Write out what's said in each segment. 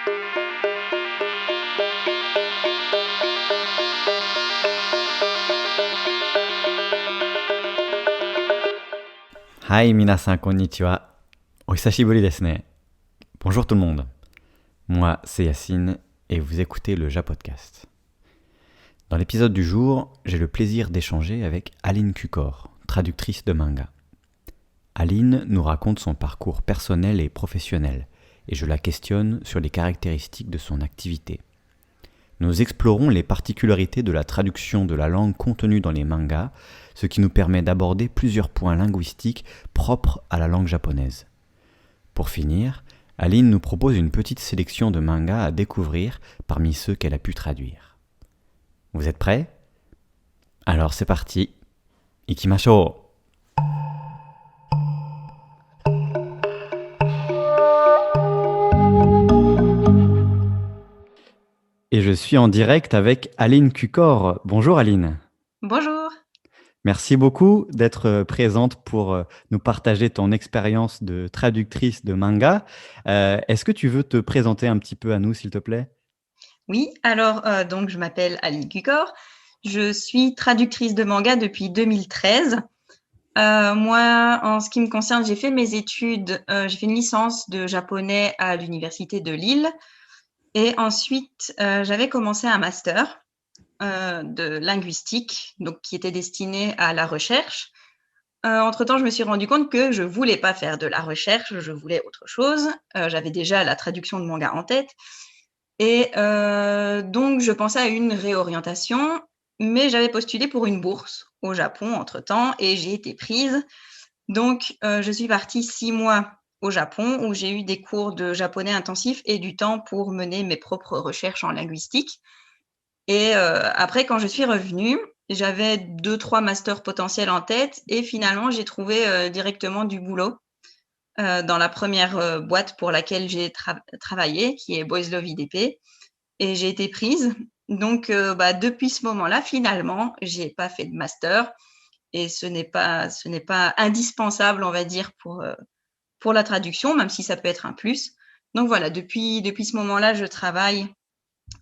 Hi, minasan, konnichiwa. O hisashiburi desu ne. Bonjour tout le monde. Moi, c'est Yacine et vous écoutez le Japodcast. Dans l'épisode du jour, j'ai le plaisir d'échanger avec Aline Cukor, traductrice de manga. Aline nous raconte son parcours personnel et professionnel et je la questionne sur les caractéristiques de son activité. Nous explorons les particularités de la traduction de la langue contenue dans les mangas, ce qui nous permet d'aborder plusieurs points linguistiques propres à la langue japonaise. Pour finir, Aline nous propose une petite sélection de mangas à découvrir parmi ceux qu'elle a pu traduire. Vous êtes prêts ? Alors c'est parti, ikimashou! Et je suis en direct avec Aline Cukor. Bonjour Aline. Bonjour. Merci beaucoup d'être présente pour nous partager ton expérience de traductrice de manga. Est-ce que tu veux te présenter un petit peu à nous, s'il te plaît ? Oui, alors donc je m'appelle Aline Cukor. Je suis traductrice de manga depuis 2013. Moi, en ce qui me concerne, j'ai fait mes études, j'ai fait une licence de japonais à l'université de Lille. Et ensuite, j'avais commencé un master de linguistique, donc qui était destiné à la recherche. Entre-temps, je me suis rendu compte que je voulais pas faire de la recherche, je voulais autre chose. J'avais déjà la traduction de manga en tête. Et donc, je pensais à une réorientation, mais j'avais postulé pour une bourse au Japon entre-temps et j'ai été prise. Donc, je suis partie 6 mois au Japon où j'ai eu des cours de japonais intensifs et du temps pour mener mes propres recherches en linguistique. Et après, quand je suis revenue, j'avais 2-3 masters potentiels en tête et finalement, j'ai trouvé directement du boulot dans la première boîte pour laquelle j'ai travaillé, qui est Boys Love IDP, et j'ai été prise. Donc, depuis ce moment-là, finalement, j'ai pas fait de master et ce n'est pas indispensable, on va dire, pour la traduction, même si ça peut être un plus. Donc voilà, depuis ce moment-là, je travaille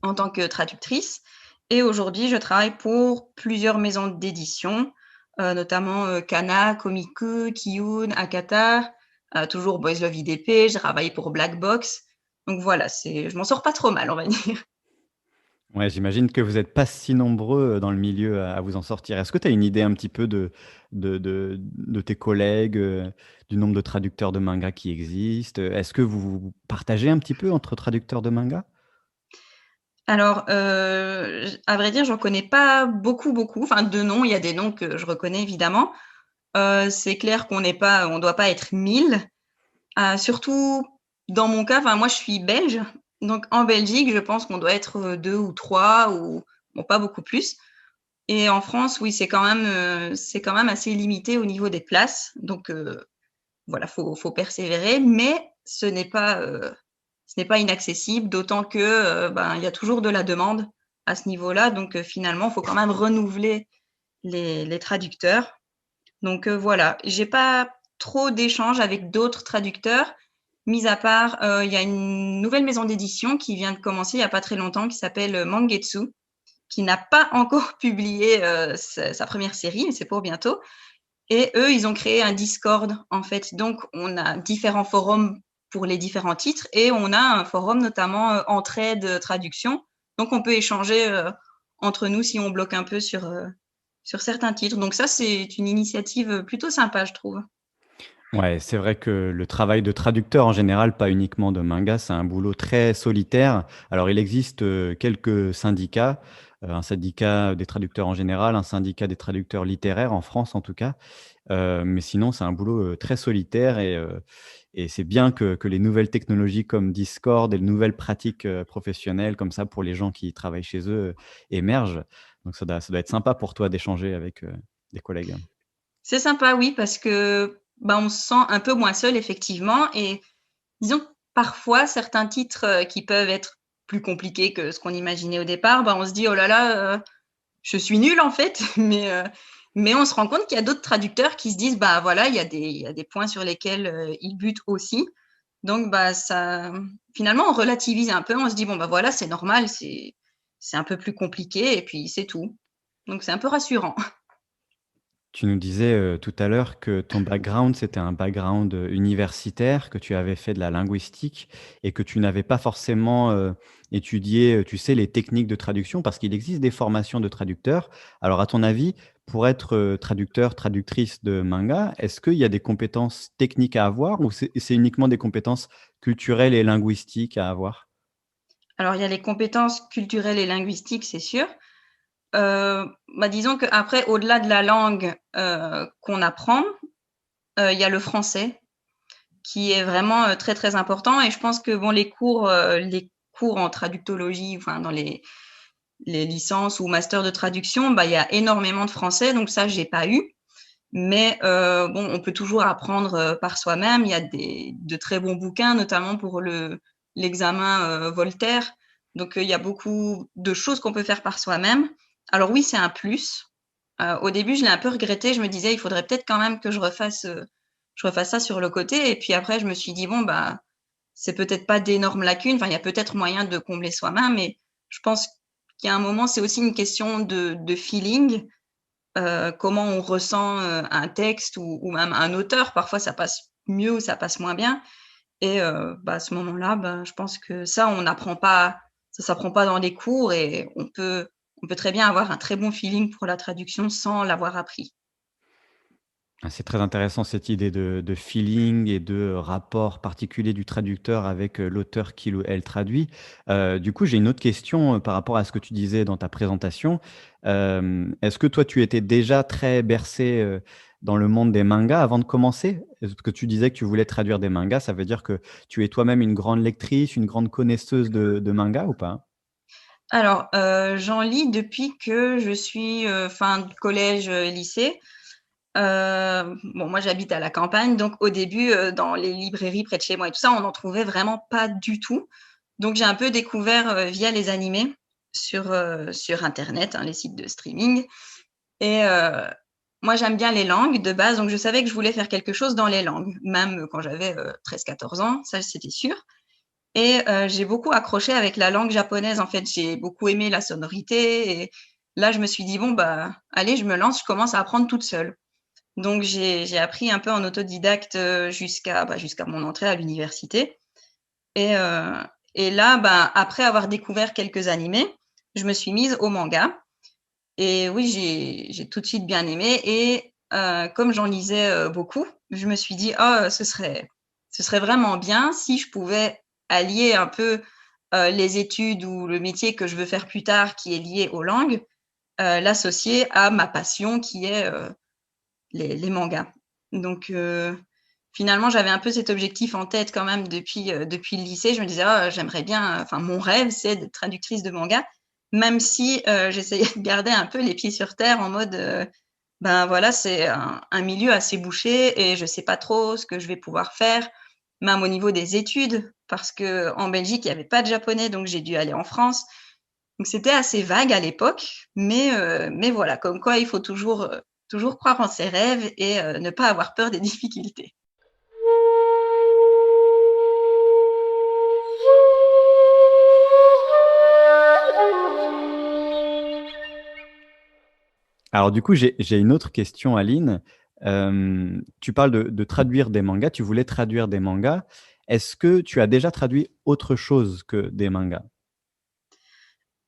en tant que traductrice et aujourd'hui, je travaille pour plusieurs maisons d'édition, notamment Kana, Komiku, Kiyun, Akata, toujours Boys Love IDP, j'ai travaillé pour Black Box. Donc voilà, je m'en sors pas trop mal, on va dire. Ouais, j'imagine que vous n'êtes pas si nombreux dans le milieu à vous en sortir. Est-ce que tu as une idée un petit peu de tes collègues, du nombre de traducteurs de manga qui existent? Est-ce que vous partagez un petit peu entre traducteurs de manga? Alors, à vrai dire, j'en connais pas beaucoup, enfin de noms, il y a des noms que je reconnais évidemment. C'est clair on doit pas être 1000. Surtout dans mon cas, enfin moi je suis belge, donc en Belgique, je pense qu'on doit être, 2 ou 3 ou bon pas beaucoup plus et en France, oui, c'est quand même assez limité au niveau des places donc voilà, faut persévérer mais ce n'est pas inaccessible, d'autant que, il y a toujours de la demande à ce niveau-là donc finalement, il faut quand même renouveler les traducteurs donc voilà. J'ai pas trop d'échanges avec d'autres traducteurs, mis à part, il y a une nouvelle maison d'édition qui vient de commencer il y a pas très longtemps qui s'appelle, Mangetsu, qui n'a pas encore publié, sa première série, mais c'est pour bientôt et eux, ils ont créé un Discord, en fait. Donc on a différents forums pour les différents titres et on a un forum notamment, entraide, traduction. Donc on peut échanger, entre nous si on bloque un peu sur certains titres. Donc ça, c'est une initiative, plutôt sympa, je trouve. Ouais, c'est vrai que le travail de traducteur en général, pas uniquement de manga, c'est un boulot très solitaire. Alors il existe, quelques syndicats, un syndicat des traducteurs en général, un syndicat des traducteurs littéraires en France en tout cas. Mais sinon c'est un boulot, très solitaire et c'est bien que les nouvelles technologies comme Discord et de nouvelles pratiques, professionnelles comme ça pour les gens qui travaillent chez eux, émergent. Donc ça doit être sympa pour toi d'échanger avec, des collègues. C'est sympa, oui, parce que, on se sent un peu moins seul effectivement et disons que parfois certains titres, qui peuvent être plus compliqués que ce qu'on imaginait au départ, on se dit: «Oh là là, je suis nulle en fait», mais on se rend compte qu'il y a d'autres traducteurs qui se disent: «Bah, voilà, il y a des points sur lesquels, ils butent aussi». Donc, bah, ça, finalement, on relativise un peu. On se dit, bon, bah voilà, c'est normal, c'est un peu plus compliqué et puis c'est tout. Donc, c'est un peu rassurant. Tu nous disais, tout à l'heure que ton background, c'était un background, universitaire, que tu avais fait de la linguistique et que tu n'avais pas forcément, étudié, tu sais, les techniques de traduction parce qu'il existe des formations de traducteurs. Alors à ton avis, pour être, traducteur, traductrice de manga, est-ce qu'il y a des compétences techniques à avoir ou c'est uniquement des compétences culturelles et linguistiques à avoir? Alors, il y a les compétences culturelles et linguistiques, c'est sûr. Bah, disons qu'après, au-delà de la langue, qu'on apprend, il y a le français qui est vraiment, très, très important et je pense que bon, les cours en traductologie, enfin dans les licences ou masters de traduction, bah, il y a énormément de français, donc ça, j'ai pas eu. Mais bon, on peut toujours apprendre, par soi-même. Il y a de très bons bouquins, notamment pour l'examen, Voltaire. Donc il y a beaucoup de choses qu'on peut faire par soi-même. Alors oui, c'est un plus. Au début, je l'ai un peu regretté. Je me disais: «Il faudrait peut-être quand même que je refasse ça sur le côté» et puis après je me suis dit: «Bon, bah, c'est peut-être pas d'énormes lacunes». Enfin, il y a peut-être moyen de combler soi-même, mais je pense qu'il y a un moment, c'est aussi une question de feeling. Comment on ressent, un texte ou même un auteur. Parfois, ça passe mieux ou ça passe moins bien et bah, à ce moment-là, ben, je pense que ça, on n'apprend pas ça s'apprend pas dans les cours et on peut très bien avoir un très bon feeling pour la traduction sans l'avoir appris. Ah, c'est très intéressant cette idée de feeling et de rapport particulier du traducteur avec, l'auteur qu'il ou elle traduit. Du coup, j'ai une autre question, par rapport à ce que tu disais dans ta présentation. Est-ce que toi, tu étais déjà très bercé dans le monde des mangas avant de commencer? Est-ce que tu disais que tu voulais traduire des mangas, ça veut dire que tu es toi-même une grande lectrice, une grande connaisseuse de mangas ou pas? Alors, j'en lis depuis que je suis, fin de collège, lycée. Bon, moi, j'habite à la campagne, donc au début, dans les librairies près de chez moi et tout ça, on n'en trouvait vraiment pas du tout. Donc j'ai un peu découvert, via les animés sur internet, hein, les sites de streaming et moi, j'aime bien les langues de base, donc je savais que je voulais faire quelque chose dans les langues, même quand j'avais, 13-14 ans, ça, c'était sûr et j'ai beaucoup accroché avec la langue japonaise, en fait. J'ai beaucoup aimé la sonorité et là, je me suis dit: «Bon, bah, allez, je me lance, je commence à apprendre toute seule». Donc j'ai appris un peu en autodidacte, jusqu'à mon entrée à l'université et là, bah, après avoir découvert quelques animés, je me suis mise au manga et oui, j'ai tout de suite bien aimé et comme j'en lisais, beaucoup, je me suis dit: «Oh, ce serait vraiment bien si je pouvais allier un peu, les études ou le métier que je veux faire plus tard qui est lié aux langues, l'associer à ma passion qui est, les mangas». Donc finalement, j'avais un peu cet objectif en tête quand même depuis le lycée. Je me disais: «Ah, j'aimerais bien, enfin mon rêve, c'est d'être traductrice de manga», même si, j'essayais de garder un peu les pieds sur terre en mode, ben, voilà, c'est un milieu assez bouché et je sais pas trop ce que je vais pouvoir faire, même au niveau des études, parce qu'en Belgique, il y avait pas de japonais, donc j'ai dû aller en France. Donc c'était assez vague à l'époque, mais voilà, comme quoi il faut toujours croire en ses rêves et ne pas avoir peur des difficultés. Alors du coup, j'ai une autre question, Aline. Tu parles de traduire des mangas, tu voulais traduire des mangas. Est-ce que tu as déjà traduit autre chose que des mangas?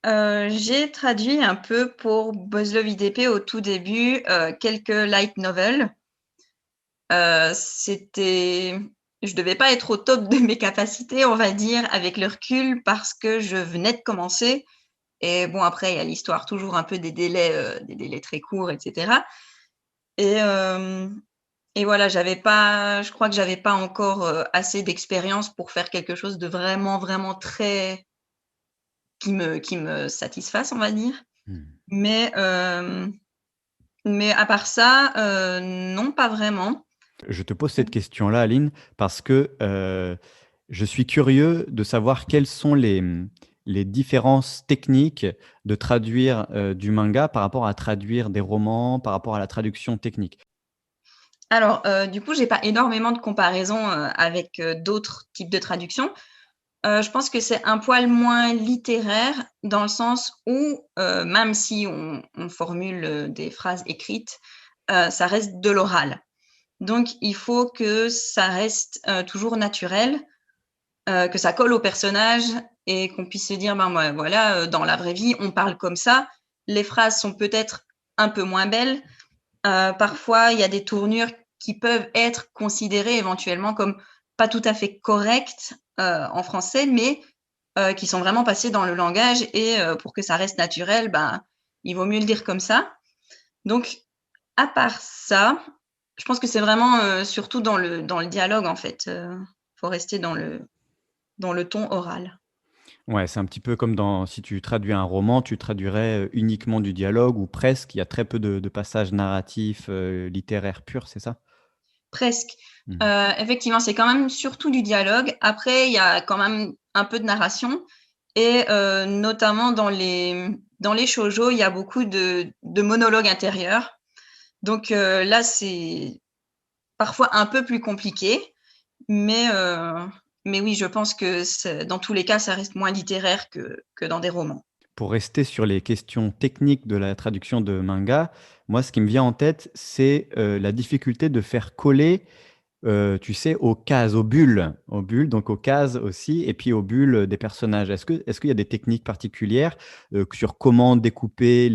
J'ai traduit un peu pour Buzz Love IDP au tout début, quelques light novels. C'était je devais pas être au top de mes capacités, on va dire, avec le recul parce que je venais de commencer et bon après il y a l'histoire toujours un peu des délais très courts et cetera et voilà, je crois que j'avais pas encore, assez d'expérience pour faire quelque chose de vraiment, vraiment très qui me satisfasse, on va dire. Mmh. Mais à part ça, non, pas vraiment. Je te pose cette question-là, Aline, parce que, je suis curieux de savoir quelles sont les différences techniques de traduire, du manga par rapport à traduire des romans, par rapport à la traduction technique. Alors, du coup, j'ai pas énormément de comparaisons avec d'autres types de traductions. Je pense que c'est un poil moins littéraire dans le sens où, même si on formule des phrases écrites, ça reste de l'oral. Donc, il faut que ça reste toujours naturel, que ça colle au personnage et qu'on puisse se dire, ben voilà, dans la vraie vie, on parle comme ça. Les phrases sont peut-être un peu moins belles. Parfois, il y a des tournures qui peuvent être considérées éventuellement comme pas tout à fait correctes en français, mais qui sont vraiment passées dans le langage et pour que ça reste naturel, ben, il vaut mieux le dire comme ça. Donc, à part ça, je pense que c'est vraiment surtout dans le dialogue, en fait. Faut rester dans le ton oral. Ouais, c'est un petit peu comme dans si tu traduis un roman, tu traduirais, uniquement du dialogue ou presque, il y a très peu de passages narratifs, littéraires purs, c'est ça? Presque. Mmh. Effectivement, c'est quand même surtout du dialogue. Après, il y a quand même un peu de narration et notamment dans les shoujo, il y a beaucoup de monologues intérieurs. Donc là, c'est parfois un peu plus compliqué, mais mais oui, je pense que dans tous les cas, ça reste moins littéraire que dans des romans. Pour rester sur les questions techniques de la traduction de manga, moi, ce qui me vient en tête, c'est, la difficulté de faire coller, tu sais, aux bulles, donc aux cases aussi et puis aux bulles, des personnages. Est-ce qu'il y a des techniques particulières, sur comment découper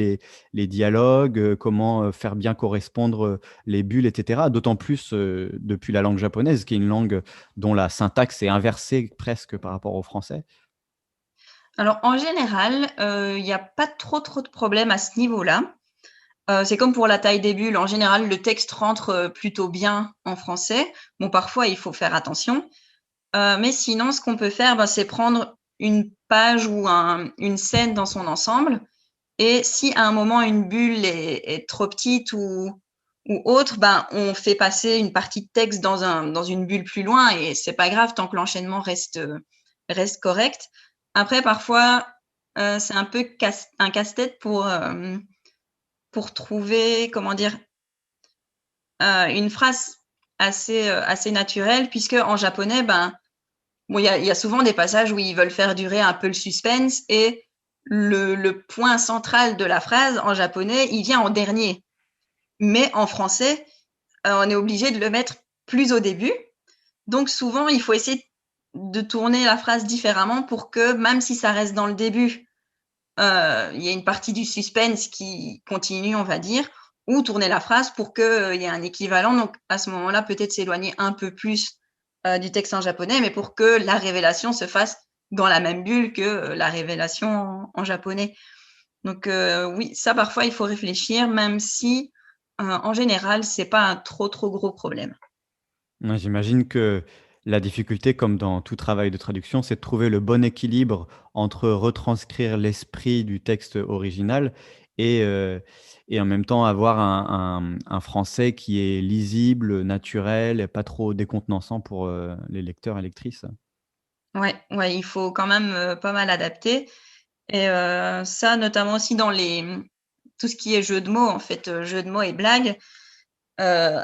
les dialogues, comment, faire bien correspondre, les bulles et cetera? D'autant plus, depuis la langue japonaise, qui est une langue dont la syntaxe est inversée presque par rapport au français. Alors en général, il y a pas trop de problèmes à ce niveau-là. C'est comme pour la taille des bulles. En général, le texte rentre, plutôt bien en français. Bon, parfois, il faut faire attention, mais sinon, ce qu'on peut faire, ben, c'est prendre une page ou une scène dans son ensemble et si à un moment une bulle est trop petite ou autre, ben, on fait passer une partie de texte dans une bulle plus loin et c'est pas grave tant que l'enchaînement reste correct. Après parfois, c'est un peu un casse-tête pour trouver, comment dire? Une phrase assez naturelle puisque en japonais, ben, bon, il y a souvent des passages où ils veulent faire durer un peu le suspense et le point central de la phrase en japonais, il vient en dernier. Mais en français, on est obligé de le mettre plus au début. Donc souvent, il faut essayer de tourner la phrase différemment pour que même si ça reste dans le début, il y a une partie du suspense qui continue, on va dire, ou tourner la phrase pour qu'il y ait un équivalent. Donc, à ce moment-là, peut-être s'éloigner un peu plus du texte en japonais, mais pour que la révélation se fasse dans la même bulle que la révélation en japonais. Donc, oui, ça, parfois, il faut réfléchir, même si, en général, c'est pas un trop gros problème. Ouais, j'imagine que la difficulté, comme dans tout travail de traduction, c'est de trouver le bon équilibre entre retranscrire l'esprit du texte original et heu et en même temps avoir un français qui est lisible, naturel et pas trop décontenançant pour, les lecteurs et lectrices. Ouais, ouais, il faut quand même pas mal adapter. Et ça, notamment aussi dans tout ce qui est jeu de mots, en fait, jeu de mots et blagues, heu,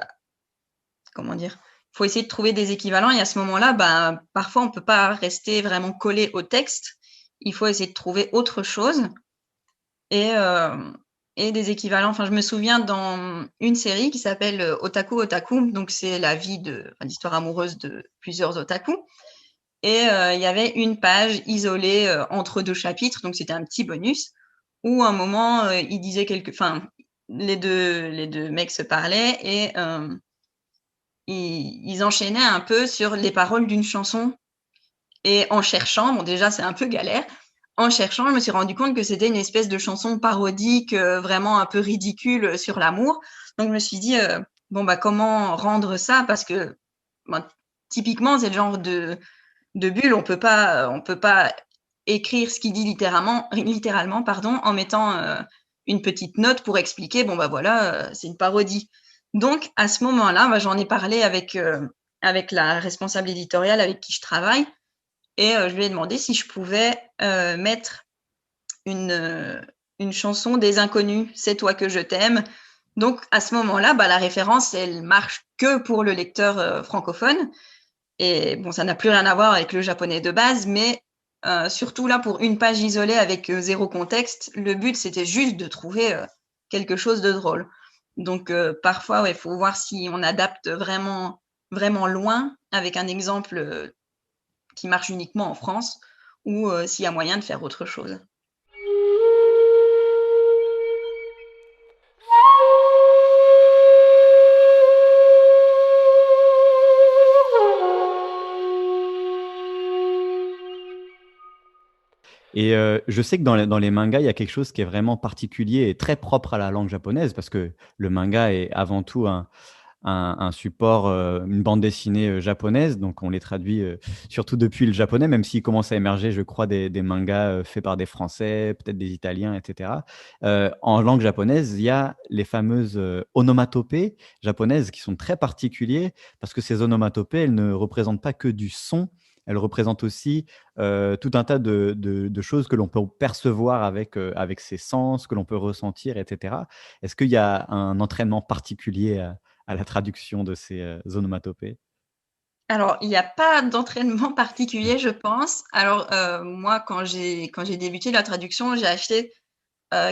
comment dire? Il faut essayer de trouver des équivalents et à ce moment-là, ben, parfois, on peut pas rester vraiment collé au texte. Il faut essayer de trouver autre chose et des équivalents. Enfin, je me souviens dans une série qui s'appelle, Otaku Otaku, donc c'est la vie l'histoire amoureuse de plusieurs otaku et il y avait une page isolée, entre 2 chapitres, donc c'était un petit bonus où à un moment, ils disaient les deux mecs se parlaient et ils enchaînaient un peu sur les paroles d'une chanson et en cherchant, bon déjà c'est un peu galère, en cherchant, je me suis rendu compte que c'était une espèce de chanson parodique, vraiment un peu ridicule, sur l'amour. Donc je me suis dit, «Bon, bah, comment rendre ça?» parce que, ben, typiquement, c'est le genre de bulle, on peut pas écrire ce qu'il dit littéralement, pardon, en mettant, une petite note pour expliquer: «Bon, bah, voilà, c'est une parodie». Donc à ce moment-là, bah, j'en ai parlé avec la responsable éditoriale avec qui je travaille et je lui ai demandé si je pouvais, mettre une, heu, une chanson des Inconnus, «C'est toi que je t'aime», Donc, à ce moment-là, la référence, elle marche que pour le lecteur francophone. Et bon, ça n'a plus rien à voir avec le japonais de base, mais surtout là, pour une page isolée avec zéro contexte, le but, c'était juste de trouver quelque chose de drôle. Donc, parfois, il faut voir si on adapte vraiment, vraiment loin avec un exemple qui marche uniquement en France ou s'il y a moyen de faire autre chose. Et je sais que dans les mangas, il y a quelque chose qui est vraiment particulier et très propre à la langue japonaise parce que le manga est avant tout un support, une bande dessinée japonaise. Donc, on les traduit surtout depuis le japonais, même s'il commence à émerger, je crois, des mangas faits par des Français, peut-être des Italiens, etc. En langue japonaise, il y a les fameuses onomatopées japonaises qui sont très particulières parce que ces onomatopées, elles ne représentent pas que du son. Elles représentent aussi tout un tas de choses que l'on peut percevoir avec ses sens, que l'on peut ressentir, etc. Est-ce qu'il y a un entraînement particulier à la traduction de ces onomatopées? Alors, il n'y a pas d'entraînement particulier, je pense. Alors, moi, quand j'ai débuté la traduction, j'ai acheté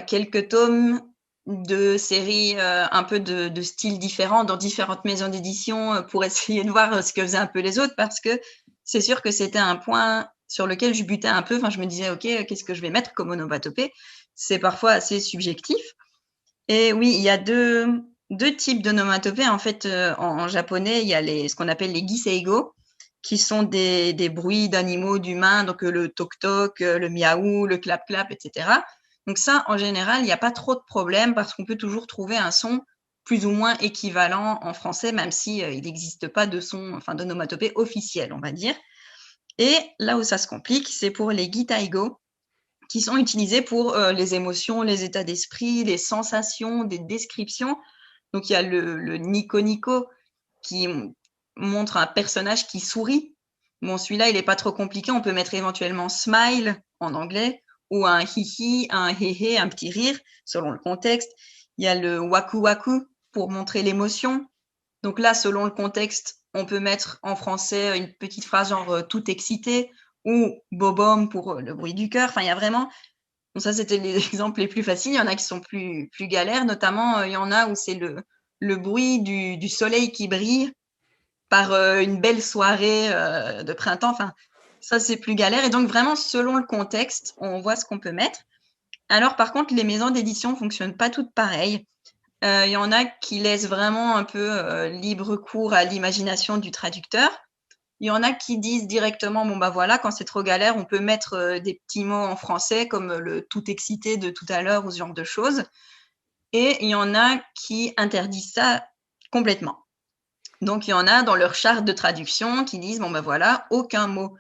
quelques tomes de séries un peu de styles différents dans différentes maisons d'édition pour essayer de voir ce que faisaient un peu les autres parce que c'est sûr que c'était un point sur lequel je butais un peu. Enfin, je me disais, OK, qu'est-ce que je vais mettre comme onomatopée? C'est parfois assez subjectif. Et oui, il y a deux types d'onomatopées. En fait, en japonais, il y a ce qu'on appelle les giseigo, qui sont des bruits d'animaux, d'humains, donc le toc-toc, le miaou, le clap-clap, etc. Donc ça, en général, il n'y a pas trop de problème parce qu'on peut toujours trouver un son plus ou moins équivalent en français, même si il n'existe pas de son, enfin d'onomatopée officielle, on va dire. Et là où ça se complique, c'est pour les gitaigo, qui sont utilisés pour les émotions, les états d'esprit, les sensations, des descriptions. Donc, il y a le Nico Nico qui montre un personnage qui sourit. Bon, celui-là, il n'est pas trop compliqué. On peut mettre éventuellement smile en anglais ou un hihi, un héhé, un petit rire selon le contexte. Il y a le waku waku pour montrer l'émotion. Donc là, selon le contexte, on peut mettre en français une petite phrase genre tout excité ou bobom pour le bruit du cœur. Enfin, il y a vraiment. Bon, ça, c'était les exemples les plus faciles. Il y en a qui sont plus galères. Notamment, il y en a où c'est le bruit du soleil qui brille par une belle soirée de printemps. Enfin, ça, c'est plus galère. Et donc, vraiment, selon le contexte, on voit ce qu'on peut mettre. Alors, par contre, les maisons d'édition ne fonctionnent pas toutes pareilles. Il y en a qui laissent vraiment un peu libre cours à l'imagination du traducteur. Il y en a qui disent directement, bon, voilà, quand c'est trop galère, on peut mettre des petits mots en français comme le tout excité de tout à l'heure ou ce genre de choses. Et il y en a qui interdisent ça complètement. Donc, il y en a dans leur charte de traduction qui disent, bon, voilà, aucun mot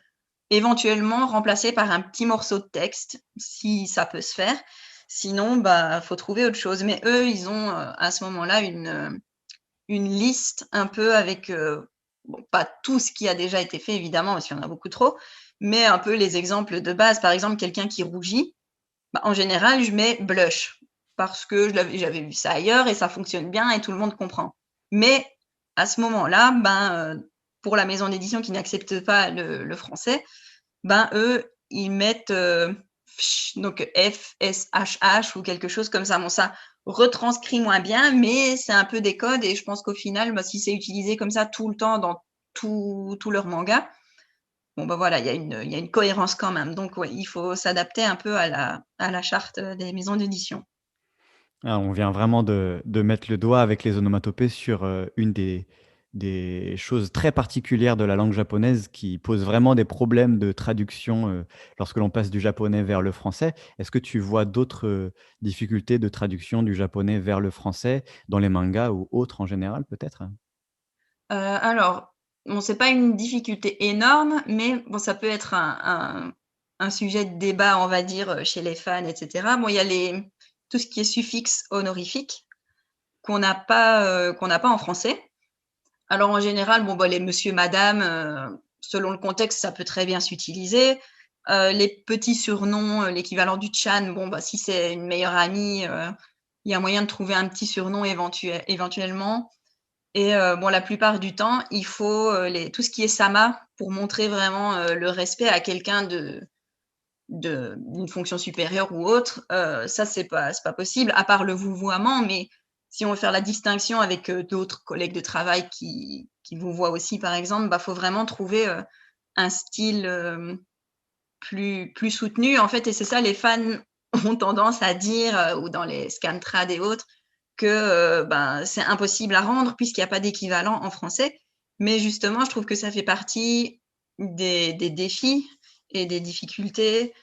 éventuellement remplacé par un petit morceau de texte, si ça peut se faire. Sinon, faut trouver autre chose. Mais eux, ils ont à ce moment-là une liste un peu avec, bon, pas tout ce qui a déjà été fait évidemment, parce qu'il y en a beaucoup trop, mais un peu les exemples de base. Par exemple, quelqu'un qui rougit, en général, je mets blush parce que j'avais vu ça ailleurs et ça fonctionne bien et tout le monde comprend. Mais à ce moment-là, pour la maison d'édition qui n'accepte pas le français, eux, ils mettent donc FSHH ou quelque chose comme ça. Bon, ça retranscrit moins bien, mais c'est un peu des codes et je pense qu'au final, si c'est utilisé comme ça tout le temps dans tout leur manga, bon, voilà, il y a une cohérence quand même. Donc, ouais, il faut s'adapter un peu à la charte des maisons d'édition. Ah, on vient vraiment de mettre le doigt avec les onomatopées sur, une des choses très particulières de la langue japonaise qui pose vraiment des problèmes de traduction, lorsque l'on passe du japonais vers le français. Est-ce que tu vois d'autres, difficultés de traduction du japonais vers le français dans les mangas ou autres en général peut-être? Alors, bon, c'est pas une difficulté énorme, mais bon, ça peut être un sujet de débat, on va dire, chez les fans, et cetera. Bon, il y a tout ce qui est suffixe honorifique qu'on n'a pas en français. Alors, en général, les monsieur, madame, selon le contexte, ça peut très bien s'utiliser. Les petits surnoms, l'équivalent du chan, si c'est une meilleure amie, il y a moyen de trouver un petit surnom éventuellement. Et bon, la plupart du temps, il faut tout ce qui est sama pour montrer vraiment le respect à quelqu'un d'une fonction supérieure ou autre. Ça, c'est pas possible, à part le vouvoiement. Mais si on veut faire la distinction avec d'autres collègues de travail qui vous voient aussi, par exemple, bah, faut vraiment trouver un style plus soutenu, en fait. Et c'est ça, les fans ont tendance à dire, ou dans les Scantrad et autres, que ben, c'est impossible à rendre puisqu'il n'y a pas d'équivalent en français. Mais justement, je trouve que ça fait partie des défis et des difficultés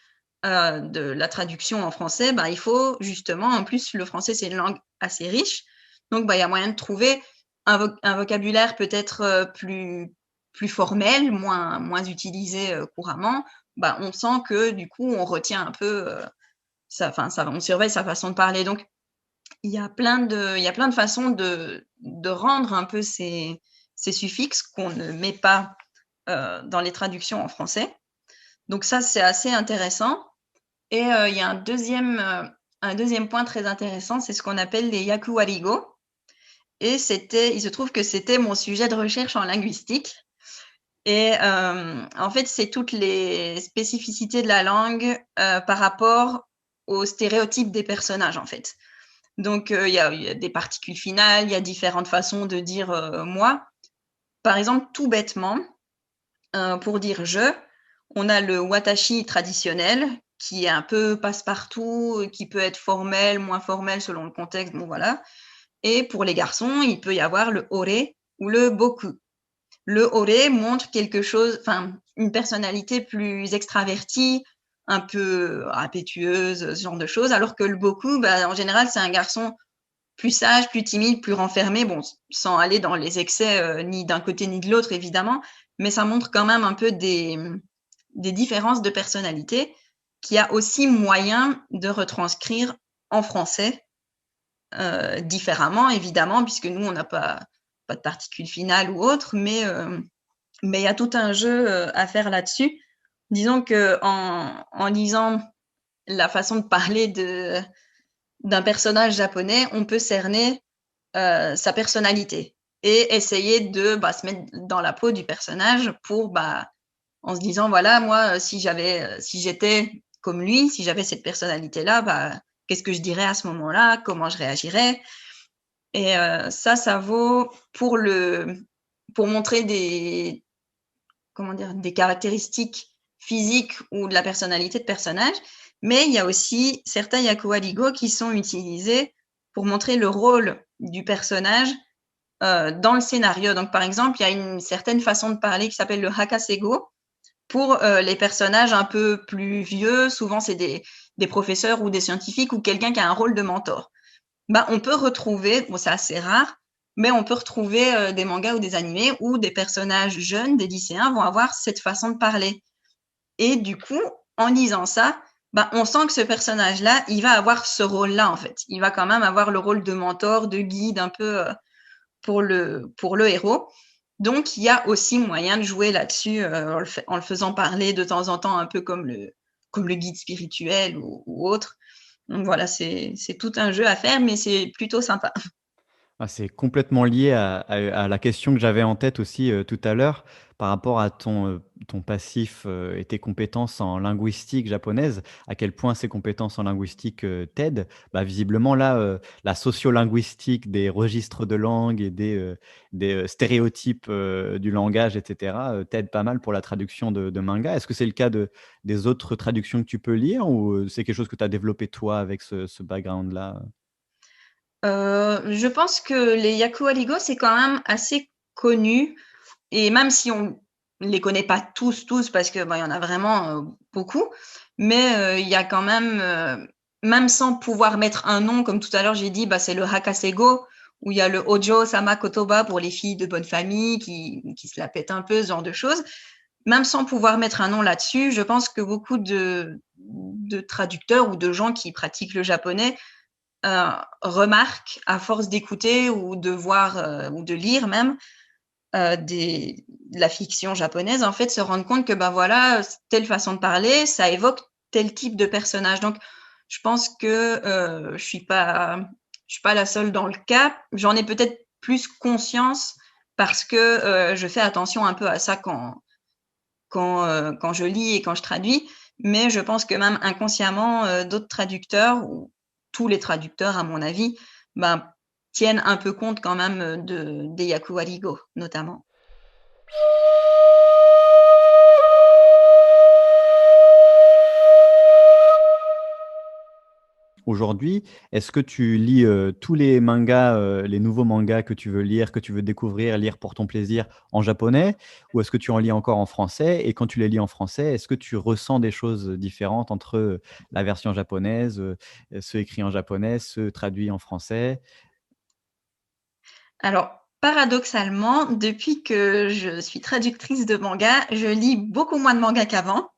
de la traduction en français. Ben, il faut justement, en plus, le français, c'est une langue assez riche. Donc, ben, il y a moyen de trouver un vocabulaire peut-être plus formel, moins utilisé couramment. Ben, on sent que du coup, on retient un peu, on surveille sa façon de parler. Donc, il y a plein de façons de rendre un peu ces suffixes qu'on ne met pas dans les traductions en français. Donc ça, c'est assez intéressant. Et il y a un deuxième point très intéressant, c'est ce qu'on appelle les yaku-warigo. Et il se trouve que c'était mon sujet de recherche en linguistique. Et en fait, c'est toutes les spécificités de la langue par rapport aux stéréotypes des personnages, en fait. Donc, il y a des particules finales, il y a différentes façons de dire moi. Par exemple, tout bêtement, pour dire je, on a le watashi traditionnel qui est un peu passe-partout, qui peut être formel, moins formel selon le contexte. Bon, voilà. Et pour les garçons, il peut y avoir le ore ou le boku. Le ore montre quelque chose, une personnalité plus extravertie, un peu impétueuse, ce genre de choses, alors que le boku, en général, c'est un garçon plus sage, plus timide, plus renfermé, bon, sans aller dans les excès ni d'un côté ni de l'autre, évidemment, mais ça montre quand même un peu des différences de personnalité qu'il y a aussi moyen de retranscrire en français différemment, évidemment, puisque nous, on n'a pas de particules finales ou autre, mais il y a tout un jeu à faire là-dessus. Disons qu'en lisant la façon de parler d'un personnage japonais, on peut cerner sa personnalité et essayer de se mettre dans la peau du personnage pour, en se disant, voilà, moi, si j'étais comme lui, si j'avais cette personnalité-là, qu'est-ce que je dirais à ce moment-là, comment je réagirais. Et ça vaut pour montrer des caractéristiques physiques ou de la personnalité de personnage. Mais il y a aussi certains yaku-warigo qui sont utilisés pour montrer le rôle du personnage dans le scénario. Donc, par exemple, il y a une certaine façon de parler qui s'appelle le hakasego pour les personnages un peu plus vieux. Souvent, c'est des professeurs ou des scientifiques ou quelqu'un qui a un rôle de mentor. On peut retrouver, bon, c'est assez rare, mais on peut retrouver des mangas ou des animés où des personnages jeunes, des lycéens, vont avoir cette façon de parler. Et du coup, en lisant ça, on sent que ce personnage-là, il va avoir ce rôle-là, en fait. Il va quand même avoir le rôle de mentor, de guide, un peu pour le héros. Donc, il y a aussi moyen de jouer là-dessus en le faisant parler de temps en temps, un peu comme le guide spirituel ou autre. Donc voilà, c'est tout un jeu à faire, mais c'est plutôt sympa. Ah, c'est complètement lié à la question que j'avais en tête aussi, tout à l'heure, par rapport à ton passif, et tes compétences en linguistique japonaise. À quel point ces compétences en linguistique, t'aident. Visiblement là, la sociolinguistique des registres de langue et des stéréotypes, du langage et cetera, t'aide pas mal pour la traduction de manga. Est-ce que c'est le cas des autres traductions que tu peux lire ou, c'est quelque chose que tu as développé toi avec ce background-là? Je pense que les yaku-warigo, c'est quand même assez connu et même si on les connaît pas tous parce que, il y en a vraiment, beaucoup, mais il y a quand même sans pouvoir mettre un nom, comme tout à l'heure j'ai dit, c'est le hakasego où il y a le Ojo Sama Kotoba pour les filles de bonne famille qui se la pètent un peu, ce genre de choses. Même sans pouvoir mettre un nom là-dessus, je pense que beaucoup de traducteurs ou de gens qui pratiquent le japonais remarquent, à force d'écouter ou de voir ou de lire même de la fiction japonaise, en fait, se rendre compte que voilà, telle façon de parler, ça évoque tel type de personnage. Donc, je pense que je suis pas je suis pas la seule dans le cas. J'en ai peut-être plus conscience parce que je fais attention un peu à ça quand je lis et quand je traduis. Mais je pense que même inconsciemment, d'autres traducteurs ou tous les traducteurs, à mon avis, ben, tiennent un peu compte quand même des Yaku Warigo, notamment. Aujourd'hui, est-ce que tu lis tous les mangas, les nouveaux mangas que tu veux lire, que tu veux découvrir, lire pour ton plaisir en japonais? Ou est-ce que tu en lis encore en français? Et quand tu les lis en français, est-ce que tu ressens des choses différentes entre la version japonaise, ceux écrits en japonais, ceux traduits en français? Alors, paradoxalement, depuis que je suis traductrice de manga, je lis beaucoup moins de mangas qu'avant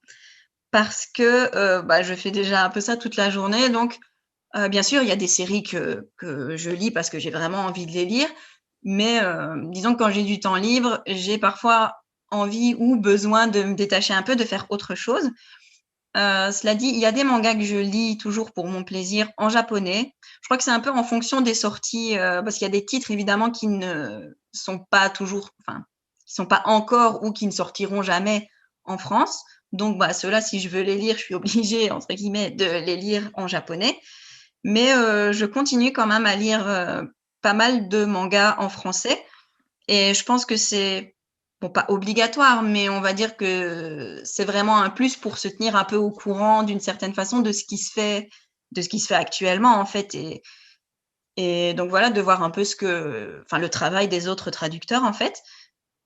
parce que, bah, je fais déjà un peu ça toute la journée. Donc, bien sûr, il y a des séries que je lis parce que j'ai vraiment envie de les lire, mais disons que quand j'ai du temps libre, j'ai parfois envie ou besoin de me détacher un peu, de faire autre chose. Cela dit, il y a des mangas que je lis toujours pour mon plaisir en japonais. Je crois que c'est un peu en fonction des sorties, parce qu'il y a des titres évidemment qui ne sont pas toujours enfin, qui sont pas encore ou qui ne sortiront jamais en France. Donc bah, ceux-là, si je veux les lire, je suis obligée entre guillemets de les lire en japonais. Mais je continue quand même à lire, pas mal de mangas en français et je pense que c'est bon, pas obligatoire, mais on va dire que c'est vraiment un plus pour se tenir un peu au courant d'une certaine façon de ce qui se fait actuellement en fait et donc voilà, de voir un peu enfin le travail des autres traducteurs en fait.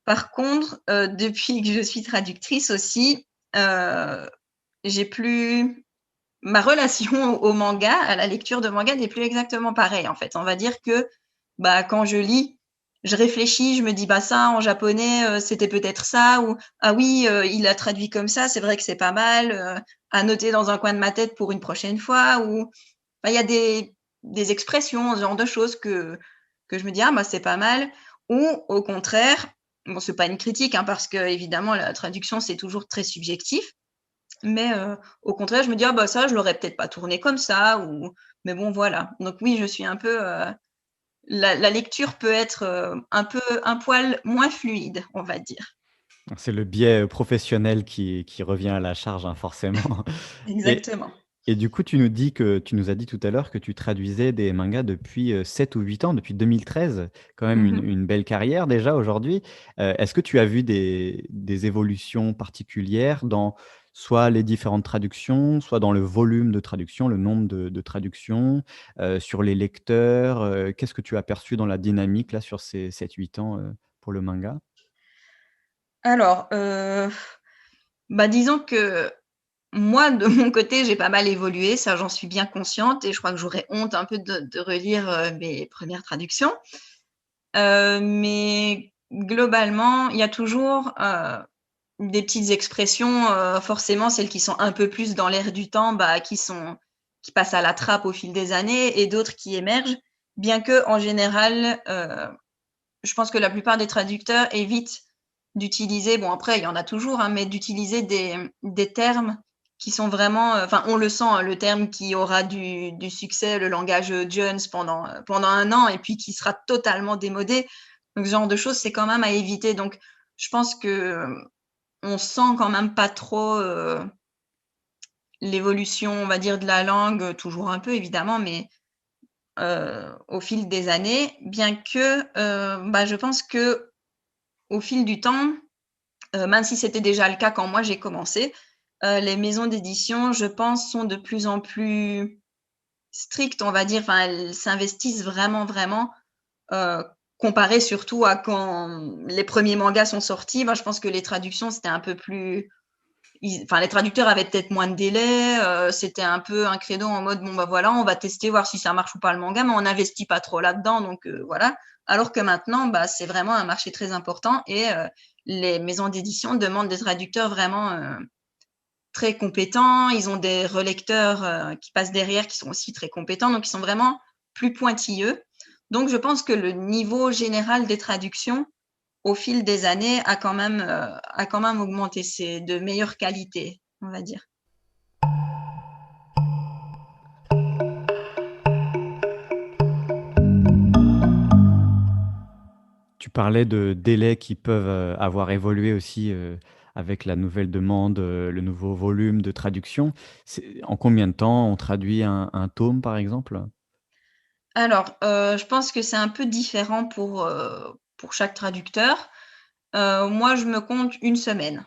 Par contre, depuis que je suis traductrice aussi, heu, j'ai plus ma relation au manga, à la lecture de manga n'est plus exactement pareille, en fait. On va dire que, bah, quand je lis, je réfléchis, je me dis: «Bah, ça, en japonais, c'était peut-être ça» ou «Ah oui, il l'a traduit comme ça, c'est vrai que c'est pas mal, à noter dans un coin de ma tête pour une prochaine fois» ou bah, il y a des expressions, ce genre de choses que je me dis: «Ah bah, c'est pas mal» ou au contraire, bon, c'est pas une critique, hein, parce qu'évidemment la traduction, c'est toujours très subjectif, mais au contraire, je me dis: «Ah bah ça, je l'aurais peut-être pas tourné comme ça» ou mais bon voilà. Donc oui, je suis un peu, la lecture peut être, un poil moins fluide, on va dire. C'est le biais, professionnel qui revient à la charge, hein, forcément. Et Exactement. et du coup, tu nous as dit tout à l'heure que tu traduisais des mangas depuis, 7 ou 8 ans, depuis 2013, quand même Mmh. une belle carrière déjà aujourd'hui. Est-ce que tu as vu des évolutions particulières dans soit les différentes traductions, soit dans le volume de traduction, le nombre de traductions, sur les lecteurs? Qu'est-ce que tu as perçu dans la dynamique là sur ces 7-8 ans, pour le manga? Alors, bah, disons que moi, de mon côté, j'ai pas mal évolué, ça j'en suis bien consciente et je crois que j'aurais honte un peu de relire, mes premières traductions. Mais globalement, il y a toujours, des petites expressions, forcément celles qui sont un peu plus dans l'air du temps, bah, qui passent à la trappe au fil des années et d'autres qui émergent. Bien que en général, je pense que la plupart des traducteurs évitent d'utiliser bon après il y en a toujours, hein, mais d'utiliser des termes qui sont vraiment, enfin on le sent, hein, le terme qui aura du succès, le langage, Jones pendant 1 an et puis qui sera totalement démodé. Donc ce genre de choses, c'est quand même à éviter. Donc je pense que, on sent quand même pas trop, l'évolution, on va dire, de la langue, toujours un peu évidemment, mais au fil des années, bien que, bah, je pense qu'au fil du temps, même si c'était déjà le cas quand moi j'ai commencé, les maisons d'édition, je pense, sont de plus en plus strictes, on va dire. Enfin, elles s'investissent vraiment, vraiment, heu, comparé surtout à quand les premiers mangas sont sortis. Moi, je pense que les traductions, c'était un peu plus enfin, les traducteurs avaient peut-être moins de délai, c'était un peu un credo en mode: «Bon, bah, voilà, on va tester, voir si ça marche ou pas le manga, mais on n'investit pas trop là-dedans, donc voilà». Alors que maintenant, bah, c'est vraiment un marché très important et les maisons d'édition demandent des traducteurs vraiment, très compétents. Ils ont des relecteurs, qui passent derrière, qui sont aussi très compétents, donc ils sont vraiment plus pointilleux. Donc je pense que le niveau général des traductions au fil des années, a quand même augmenté. C'est de meilleure qualité, on va dire. Tu parlais de délais qui peuvent, avoir évolué aussi, avec la nouvelle demande, le nouveau volume de traduction. C'est en combien de temps on traduit un tome, par exemple? Alors, je pense que c'est un peu différent pour chaque traducteur. Moi, je me compte une semaine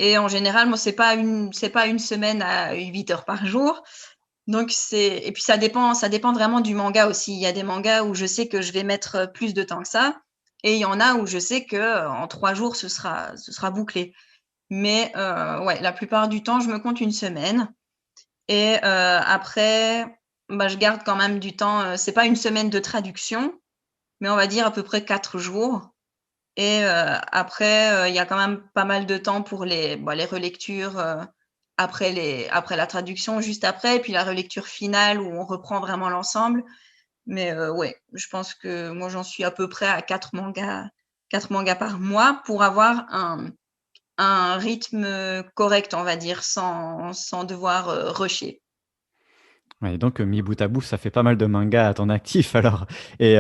et en général, moi, c'est pas une semaine à 8 heures par jour. Donc c'est et puis ça dépend vraiment du manga aussi. Il y a des mangas où je sais que je vais mettre, plus de temps que ça et il y en a où je sais que, en 3 jours, ce sera bouclé. Mais, ouais, la plupart du temps, je me compte une semaine et après, bah, je garde quand même du temps, c'est pas une semaine de traduction, mais on va dire à peu près 4 jours et après, il y a quand même pas mal de temps pour les relectures, après la traduction, juste après et puis la relecture finale où on reprend vraiment l'ensemble. Mais ouais, je pense que moi, j'en suis à peu près à 4 mangas par mois pour avoir un rythme, correct, on va dire, sans devoir, rusher. Ouais, donc mis bout à bout, ça fait pas mal de mangas à ton actif alors et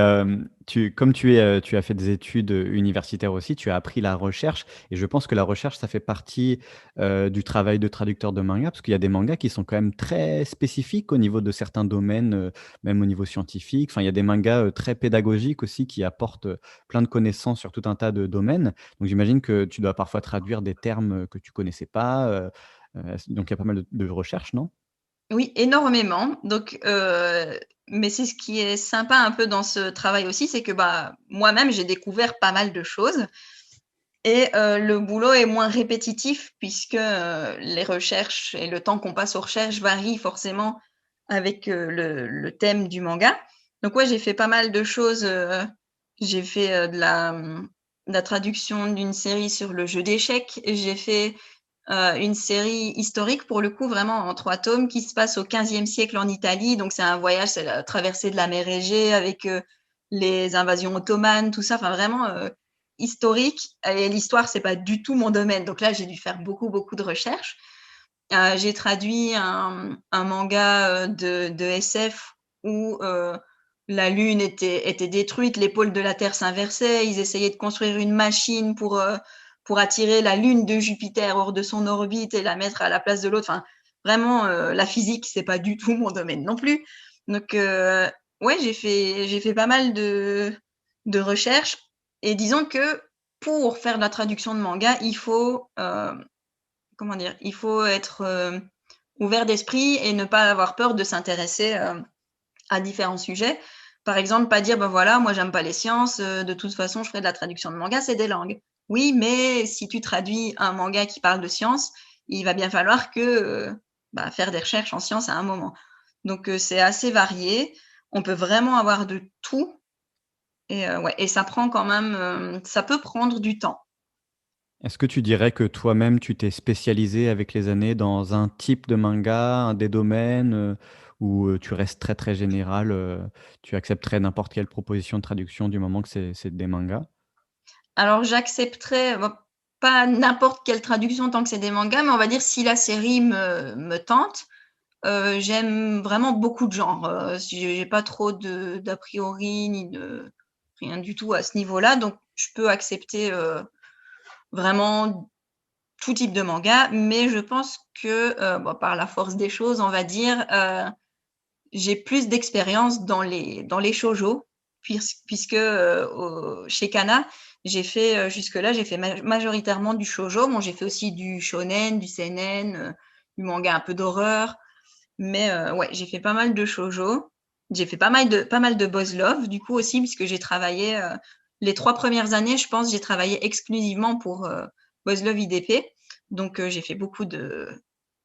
tu comme tu as fait des études, universitaires aussi, tu as appris la recherche et je pense que la recherche, ça fait partie, du travail de traducteur de manga parce qu'il y a des mangas qui sont quand même très spécifiques au niveau de certains domaines, même au niveau scientifique. Enfin, il y a des mangas, très pédagogiques aussi qui apportent, plein de connaissances sur tout un tas de domaines. Donc j'imagine que tu dois parfois traduire des termes, que tu connaissais pas, donc il y a pas mal de recherches, non? Oui, énormément. Donc, mais c'est ce qui est sympa un peu dans ce travail aussi, c'est que, bah, moi-même, j'ai découvert pas mal de choses et le boulot est moins répétitif puisque, les recherches et le temps qu'on passe aux recherches varient forcément avec, le thème du manga. Donc ouais, j'ai fait pas mal de choses, j'ai fait, de la traduction d'une série sur le jeu d'échecs. J'ai fait une série historique pour le coup, vraiment en 3 tomes qui se passe au XVe siècle en Italie. Donc c'est un voyage, c'est la traversée de la mer Égée avec, les invasions ottomanes, tout ça, enfin vraiment, historique et l'histoire, c'est pas du tout mon domaine. Donc là, j'ai dû faire beaucoup, beaucoup de recherches. J'ai traduit un manga, de SF où, la Lune était détruite, les pôles de la Terre s'inversaient, ils essayaient de construire une machine pour attirer la Lune de Jupiter hors de son orbite et la mettre à la place de l'autre. Enfin, vraiment, la physique, c'est pas du tout mon domaine non plus. Donc, ouais, j'ai fait pas mal de recherches et disons que pour faire de la traduction de manga, il faut, comment dire? Il faut être, ouvert d'esprit et ne pas avoir peur de s'intéresser, à différents sujets. Par exemple, pas dire: «Ben voilà, moi j'aime pas les sciences, de toute façon je ferai de la traduction de manga, c'est des langues». Oui, mais si tu traduis un manga qui parle de sciences, il va bien falloir que, bah, faire des recherches en sciences à un moment. Donc c'est assez varié. On peut vraiment avoir de tout et ouais et ça prend quand même, ça peut prendre du temps. Est-ce que tu dirais que toi-même, tu t'es spécialisé avec les années dans un type de manga, un des domaines, ou tu restes très, très général, tu accepterais n'importe quelle proposition de traduction du moment que c'est des mangas? Alors j'accepterais, bon, pas n'importe quelle traduction tant que c'est des mangas, mais on va dire si la série me tente, j'aime vraiment beaucoup de genres, si j'ai pas trop d'a priori ni de rien du tout à ce niveau-là, donc je peux accepter, vraiment tout type de manga, mais je pense que, bon, par la force des choses, on va dire, j'ai plus d'expérience dans les shoujo puisque, chez Kana, j'ai fait, jusque-là, j'ai fait majoritairement du shoujo. Bon, j'ai fait aussi du shonen, du seinen, du manga un peu d'horreur, mais ouais, j'ai fait pas mal de shoujo. J'ai fait pas mal de boys love, du coup, aussi, puisque j'ai travaillé, les 3 premières années, je pense, j'ai travaillé exclusivement pour, boys love IDP. Donc j'ai fait beaucoup de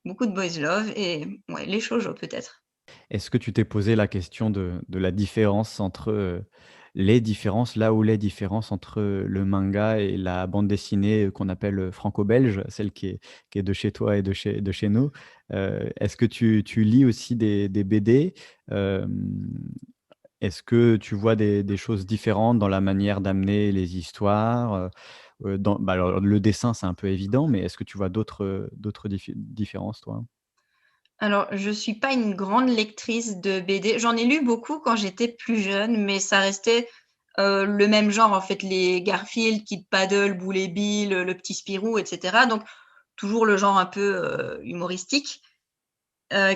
boys love et ouais, les shoujo peut-être. Est-ce que tu t'es posé la question de la différence entre, les différences, là où les différences entre, le manga et la bande dessinée, qu'on appelle, franco-belge, celle qui est de chez toi et de chez nous? Est-ce que tu lis aussi des BD? Hem, Est-ce que tu vois des choses différentes dans la manière d'amener les histoires? Alors le dessin, c'est un peu évident, mais est-ce que tu vois d'autres différences, toi? Alors, je suis pas une grande lectrice de BD. J'en ai lu beaucoup quand j'étais plus jeune, mais ça restait le même genre, en fait, les Garfield, Kid Paddle, Boule et Bill, le petit Spirou, etc. Donc, toujours le genre un peu humoristique,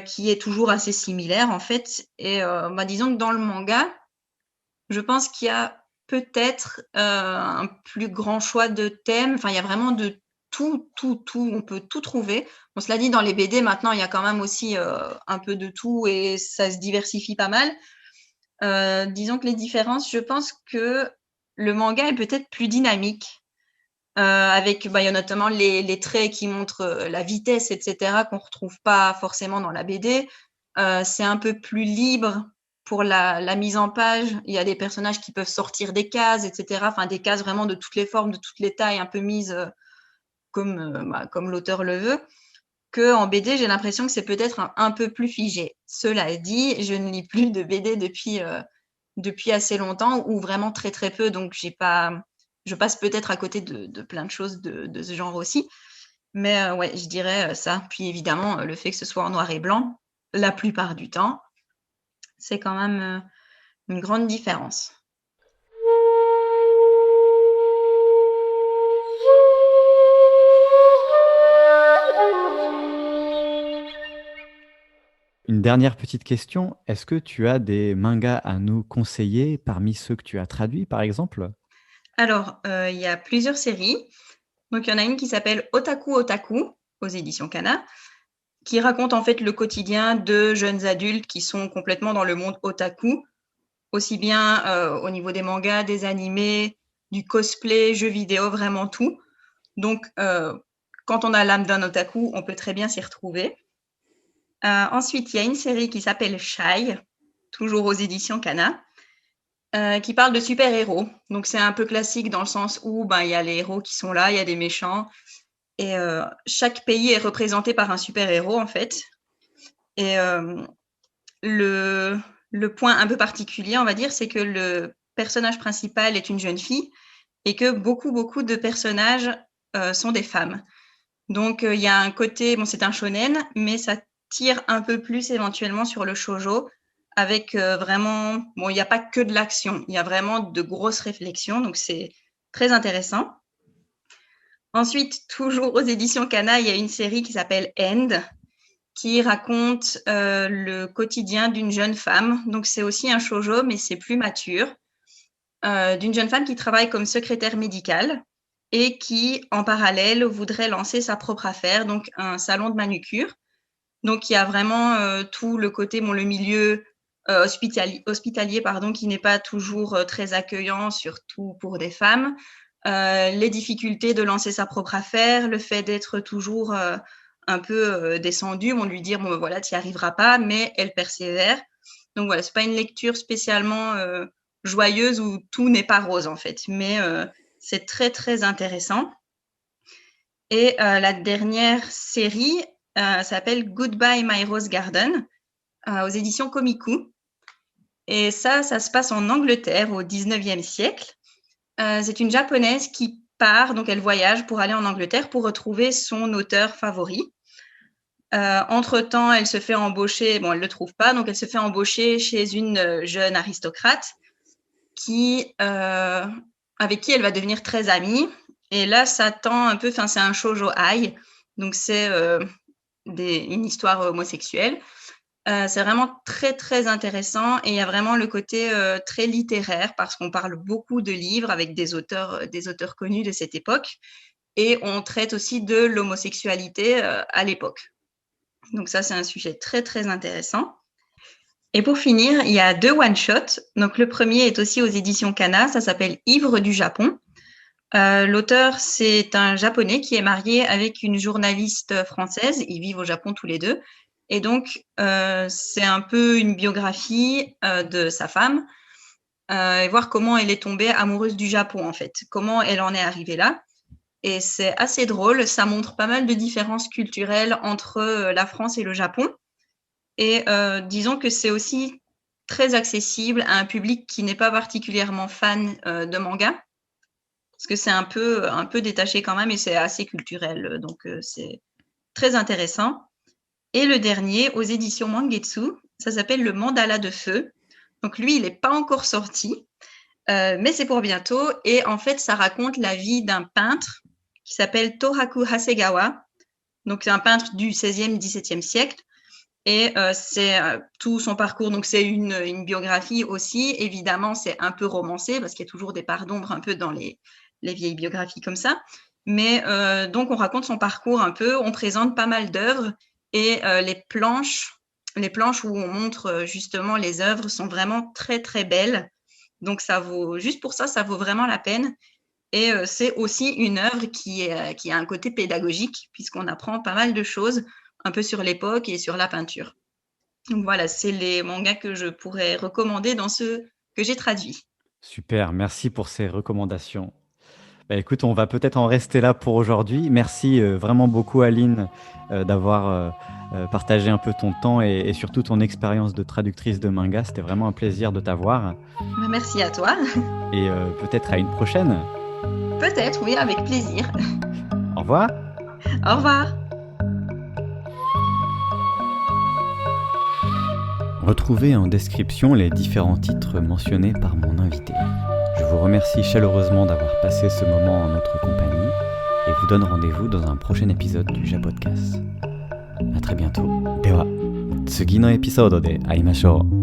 qui est toujours assez similaire, en fait. Et disons que dans le manga, je pense qu'il y a peut-être un plus grand choix de thèmes. Enfin, il y a vraiment de tout. On peut tout trouver. On se l'a dit, dans les BD, maintenant, il y a quand même aussi un peu de tout et ça se diversifie pas mal. Disons que les différences, je pense que le manga est peut-être plus dynamique. Avec, il y a notamment les traits qui montrent la vitesse, etc., qu'on retrouve pas forcément dans la BD. C'est un peu plus libre pour la mise en page. Il y a des personnages qui peuvent sortir des cases, etc. Enfin, des cases vraiment de toutes les formes, de toutes les tailles, un peu mises comme l'auteur le veut. Qu'en BD, j'ai l'impression que c'est peut-être un peu plus figé. Cela dit, je ne lis plus de BD depuis assez longtemps, ou vraiment très très peu, donc je passe peut-être à côté de plein de choses de ce genre aussi. Mais ouais, je dirais ça. Puis évidemment, le fait que ce soit en noir et blanc, la plupart du temps, c'est quand même une grande différence. Une dernière petite question, est-ce que tu as des mangas à nous conseiller parmi ceux que tu as traduits, par exemple? Alors, il y a plusieurs séries. Donc, il y en a une qui s'appelle Otaku Otaku, aux éditions Kana, qui raconte en fait le quotidien de jeunes adultes qui sont complètement dans le monde otaku, aussi bien au niveau des mangas, des animés, du cosplay, jeux vidéo, vraiment tout. Donc, quand on a l'âme d'un otaku, on peut très bien s'y retrouver. Ensuite, il y a une série qui s'appelle Shy, toujours aux éditions Kana, qui parle de super-héros. Donc, c'est un peu classique dans le sens où il y a les héros qui sont là, il y a des méchants, et chaque pays est représenté par un super-héros, en fait. Et le point un peu particulier, on va dire, c'est que le personnage principal est une jeune fille et que beaucoup de personnages sont des femmes. Donc, il y a un côté, bon, c'est un shonen, mais ça tire un peu plus éventuellement sur le shoujo, avec vraiment, bon, il n'y a pas que de l'action, il y a vraiment de grosses réflexions, donc c'est très intéressant. Ensuite, toujours aux éditions Kana, il y a une série qui s'appelle End, qui raconte le quotidien d'une jeune femme. Donc, c'est aussi un shoujo, mais c'est plus mature, d'une jeune femme qui travaille comme secrétaire médicale et qui, en parallèle, voudrait lancer sa propre affaire, donc un salon de manucure. Donc, il y a vraiment tout le côté, le milieu hospitalier, qui n'est pas toujours très accueillant, surtout pour des femmes. Les difficultés de lancer sa propre affaire, le fait d'être toujours un peu descendue, on lui dit voilà, tu n'y arriveras pas, mais elle persévère. Donc voilà, c'est pas une lecture spécialement joyeuse où tout n'est pas rose en fait, mais c'est très très intéressant. Et la dernière série s'appelle Goodbye My Rose Garden aux éditions Komiku. Et ça se passe en Angleterre au 19e siècle. C'est une japonaise qui part, donc elle voyage pour aller en Angleterre pour retrouver son auteur favori. Entre-temps, elle se fait embaucher, elle ne le trouve pas, donc elle se fait embaucher chez une jeune aristocrate avec qui elle va devenir très amie. Et là, ça tend un peu, c'est un shoujo ai, donc c'est une histoire homosexuelle. C'est vraiment très, très intéressant et il y a vraiment le côté très littéraire parce qu'on parle beaucoup de livres avec des auteurs connus de cette époque et on traite aussi de l'homosexualité à l'époque. Donc ça, c'est un sujet très, très intéressant. Et pour finir, il y a 2 one-shots. Donc le premier est aussi aux éditions Kana, ça s'appelle Ivre du Japon. L'auteur, c'est un Japonais qui est marié avec une journaliste française. Ils vivent au Japon tous les deux. Et donc, c'est un peu une biographie de sa femme et voir comment elle est tombée amoureuse du Japon, en fait. Comment elle en est arrivée là. Et c'est assez drôle. Ça montre pas mal de différences culturelles entre la France et le Japon. Et disons que c'est aussi très accessible à un public qui n'est pas particulièrement fan de manga. Parce que c'est un peu détaché quand même et c'est assez culturel. Donc, c'est très intéressant. Et le dernier, aux éditions Mangetsu, ça s'appelle Le Mandala de Feu. Donc lui, il n'est pas encore sorti. mais c'est pour bientôt. Et en fait, ça raconte la vie d'un peintre qui s'appelle Tohaku Hasegawa. Donc, c'est un peintre du 16e, 17e siècle. Et c'est tout son parcours. Donc, c'est une biographie aussi. Évidemment, c'est un peu romancé parce qu'il y a toujours des parts d'ombre un peu dans les vieilles biographies comme ça. Mais donc, on raconte son parcours un peu. On présente pas mal d'œuvres. Et les planches où on montre justement les œuvres sont vraiment très, très belles. Donc, juste pour ça, ça vaut vraiment la peine. Et c'est aussi une œuvre qui a un côté pédagogique, puisqu'on apprend pas mal de choses, un peu sur l'époque et sur la peinture. Donc voilà, c'est les mangas que je pourrais recommander dans ceux que j'ai traduits. Super, merci pour ces recommandations. Bah, écoute, on va peut-être en rester là pour aujourd'hui. Merci vraiment beaucoup, Aline, d'avoir partagé un peu ton temps et surtout ton expérience de traductrice de manga. C'était vraiment un plaisir de t'avoir. Merci à toi. Et peut-être à une prochaine. Peut-être, oui, avec plaisir. Au revoir. Au revoir. Retrouvez en description les différents titres mentionnés par mon invité. Je vous remercie chaleureusement d'avoir passé ce moment en notre compagnie et vous donne rendez-vous dans un prochain épisode du Japodcast. À très bientôt. では、次のエピソードで会いましょう。